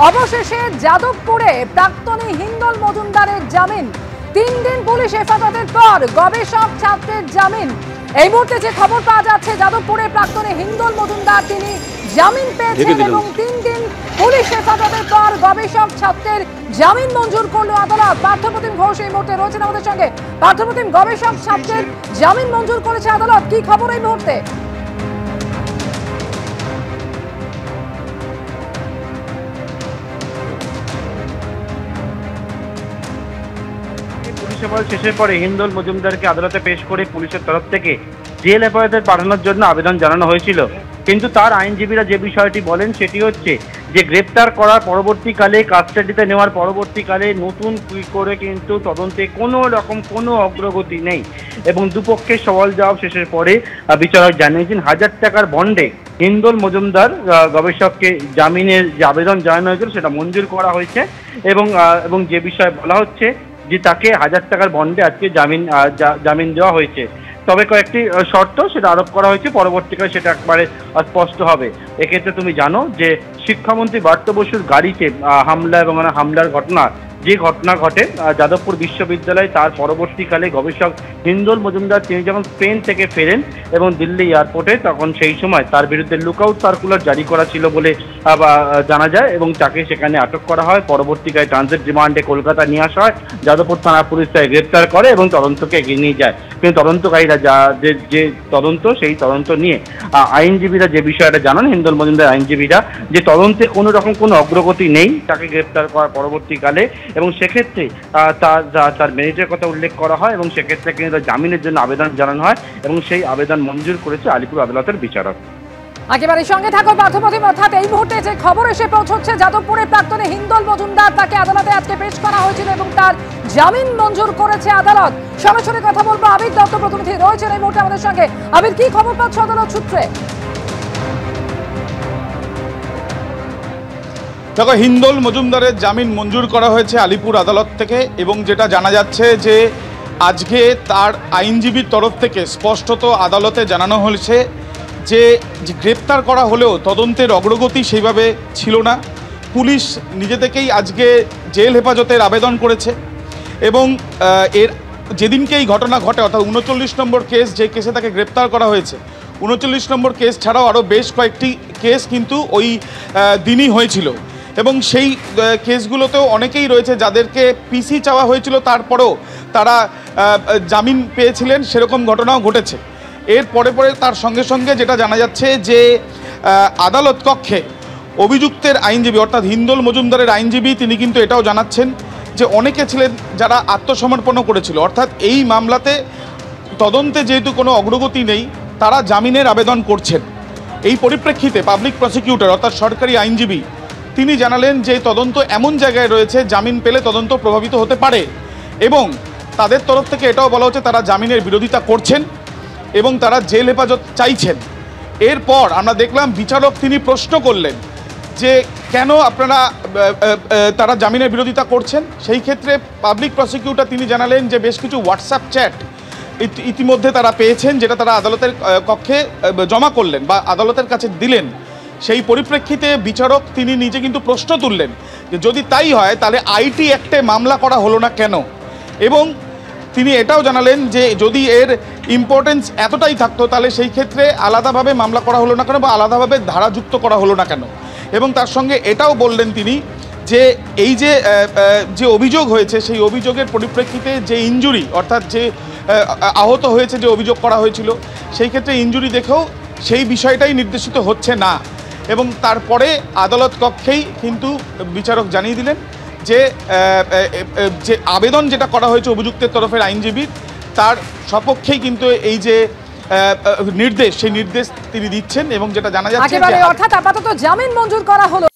অবশেষে যাদবপুরে প্রাক্তনী হিন্দল মজুমদারের জামিন। 3 দিন পুলিশ হেফাজতের পর গবেষক ছাত্রের জামিন। এই মুহূর্তে যে খবর পাওয়া যাচ্ছে, যাদবপুরে প্রাক্তনী হিন্দল মজুমদার তিনি জামিন পেয়েছেন এবং 3 দিন পুলিশ হেফাজতের পর গবেষক ছাত্রের জামিন মঞ্জুর করলো আদালত। পার্থপ্রতিম ঘোষ এই মুহূর্তে রয়েছেন আমাদের সঙ্গে। পার্থপ্রতিম, গবেষক ছাত্রের জামিন মঞ্জুর করেছে আদালত, কি খবর এই মুহূর্তে? পুলিশ হেফাজত শেষের পরে হিন্দল মজুমদারকে আদালতে পেশ করে পুলিশের তরফ থেকে জেল হেফাজতে পাঠানোর জন্য আবেদন জানানো হয়েছিল, কিন্তু তার আইনজীবীরা যে বিষয়টি বলেন সেটি হচ্ছে যে গ্রেপ্তার করার পরবর্তীকালে, কাস্টাডিতে নেওয়ার পরবর্তীকালে নতুন করে কিন্তু তদন্তে কোনো রকম কোনো অগ্রগতি নেই এবং দুপক্ষের সওয়াল জবাব শেষের পরে বিচারক জানিয়েছেন 1000 টাকার বন্ডে হিন্দল মজুমদার গবেষককে জামিনের যে আবেদন জানানো হয়েছিল সেটা মঞ্জুর করা হয়েছে এবং যে বিষয়ে বলা হচ্ছে যে তাকে 1000 টাকার বন্ডে আজকে জামিন দেওয়া হয়েছে। তবে কয়েকটি শর্ত সেটা আরোপ করা হয়েছে, পরবর্তীকালে সেটা একবারে স্পষ্ট হবে। এক্ষেত্রে তুমি জানো যে শিক্ষামন্ত্রী ব্রাত্য বসুর গাড়িতে হামলা এবং হামলার ঘটনা ঘটে যাদবপুর বিশ্ববিদ্যালয়ে, তার পরবর্তীকালে গবেষক হিন্দল মজুমদার তিনি যখন স্পেন থেকে ফেরেন এবং দিল্লি এয়ারপোর্টে, তখন সেই সময় তার বিরুদ্ধে লুকআউট সার্কুলার জারি করা ছিল বলে জানা যায় এবং তাকে সেখানে আটক করা হয়। পরবর্তীকালে ট্রানজিট রিমান্ডে কলকাতা নিয়ে আসা হয়, যাদবপুর থানা পুলিশ তাকে গ্রেপ্তার করে এবং তদন্তকে এগিয়ে নিয়ে যায়। কিন্তু তদন্তকারীরা যে তদন্ত, সেই তদন্ত নিয়ে আইনজীবীরা যে বিষয়টা জানান, হিন্দল মজুমদার আইনজীবীরা, যে তদন্তে কোনো রকম কোনো অগ্রগতি নেই তাকে গ্রেপ্তার করার পরবর্তীকালে, এবং সেক্ষেত্রে তার মেরিটের কথা উল্লেখ করা হয় এবং সেক্ষেত্রে কিন্তু জামিনের জন্য আবেদন জানানো হয় এবং সেই আবেদন মঞ্জুর করেছে আলিপুর আদালতের বিচারক। একেবারে সঙ্গে থাকো পার্থপ্রতিম। অর্থাৎ এই মুহূর্তে যে খবর এসে পৌঁছচ্ছে, যাদবপুরে প্রাক্তনী হিন্দল মজুমদার তাকে আদালতে আজকে পেশ করা হয়েছিল এবং তার জামিন মঞ্জুর করেছে আদালত। সরাসরি কথা বলবো আবির দত্ত, প্রতিনিধি রয়েছেন এই মুহূর্তে আমাদের সঙ্গে। আবির, কি খবর পাচ্ছ আদালত সূত্রে? দেখো, হিন্দল মজুমদারের জামিন মঞ্জুর করা হয়েছে আলিপুর আদালত থেকে এবং যেটা জানা যাচ্ছে যে আজকে তার আইনজীবীর তরফ থেকে স্পষ্টত আদালতে জানানো হয়েছে যে গ্রেপ্তার করা হলেও তদন্তের অগ্রগতি সেইভাবে ছিল না। পুলিশ নিজে থেকেই আজকে জেল হেফাজতের আবেদন করেছে এবং এর যেদিনকে এই ঘটনা ঘটে, অর্থাৎ 39 নম্বর কেস, যে কেসে তাকে গ্রেপ্তার করা হয়েছে, 39 নম্বর কেস ছাড়াও আরও বেশ কয়েকটি কেস কিন্তু ওই দিনই হয়েছিল এবং সেই কেসগুলোতেও অনেকেই রয়েছে যাদেরকে পিসি চাওয়া হয়েছিল, তারপরেও তারা জামিন পেয়েছিলেন, সেরকম ঘটনাও ঘটেছে। এর পরে তার সঙ্গে সঙ্গে যেটা জানা যাচ্ছে যে আদালত কক্ষে অভিযুক্তের আইনজীবী, অর্থাৎ হিন্দল মজুমদারের আইনজীবী, তিনি কিন্তু এটাও জানাচ্ছেন যে অনেকে ছিলেন যারা আত্মসমর্পণও করেছিল, অর্থাৎ এই মামলাতে তদন্তে যেহেতু কোনো অগ্রগতি নেই তারা জামিনের আবেদন করছেন। এই পরিপ্রেক্ষিতে পাবলিক প্রসিকিউটর, অর্থাৎ সরকারি আইনজীবী, তিনি জানালেন যে তদন্ত এমন জায়গায় রয়েছে জামিন পেলে তদন্ত প্রভাবিত হতে পারে এবং তাদের তরফ থেকে এটাও বলা হচ্ছে তারা জামিনের বিরোধিতা করছেন এবং তারা জেল হেফাজত চাইছেন। এরপর আমরা দেখলাম বিচারক তিনি প্রশ্ন করলেন যে কেন তারা জামিনের বিরোধিতা করছেন। সেই ক্ষেত্রে পাবলিক প্রসিকিউটর তিনি জানালেন যে বেশ কিছু হোয়াটসঅ্যাপ চ্যাট ইতিমধ্যে তারা পেয়েছেন, যেটা তারা আদালতের কক্ষে জমা করলেন বা আদালতের কাছে দিলেন। সেই পরিপ্রেক্ষিতে বিচারক তিনি নিজে কিন্তু প্রশ্ন তুললেন যে যদি তাই হয় তাহলে আইটি অ্যাক্টে মামলা করা হলো না কেন, এবং তিনি এটাও জানালেন যে যদি এর ইম্পর্টেন্স এতটাই থাকতো তাহলে সেই ক্ষেত্রে আলাদাভাবে মামলা করা হলো না কেন বা আলাদাভাবে ধারাযুক্ত করা হলো না কেন। এবং তার সঙ্গে এটাও বললেন তিনি যে এই যে অভিযোগ হয়েছে সেই অভিযোগের পরিপ্রেক্ষিতে যে ইনজুরি, অর্থাৎ যে আহত হয়েছে, যে অভিযোগ করা হয়েছিল, সেই ক্ষেত্রে ইনজুরি দেখেও সেই বিষয়টাই নির্দেশিত হচ্ছে না। এবং তারপরে আদালত কক্ষেই কিন্তু বিচারক জানিয়ে দিলেন যে আবেদন যেটা করা হয়েছে অভিযুক্তের তরফের আইনজীবীর, তার সপক্ষেই কিন্তু এই যে নির্দেশ, সেই নির্দেশ তিনি দিচ্ছেন এবং যেটা জানা যাচ্ছে অর্থাৎ আপাতত জামিন মঞ্জুর করা হলো।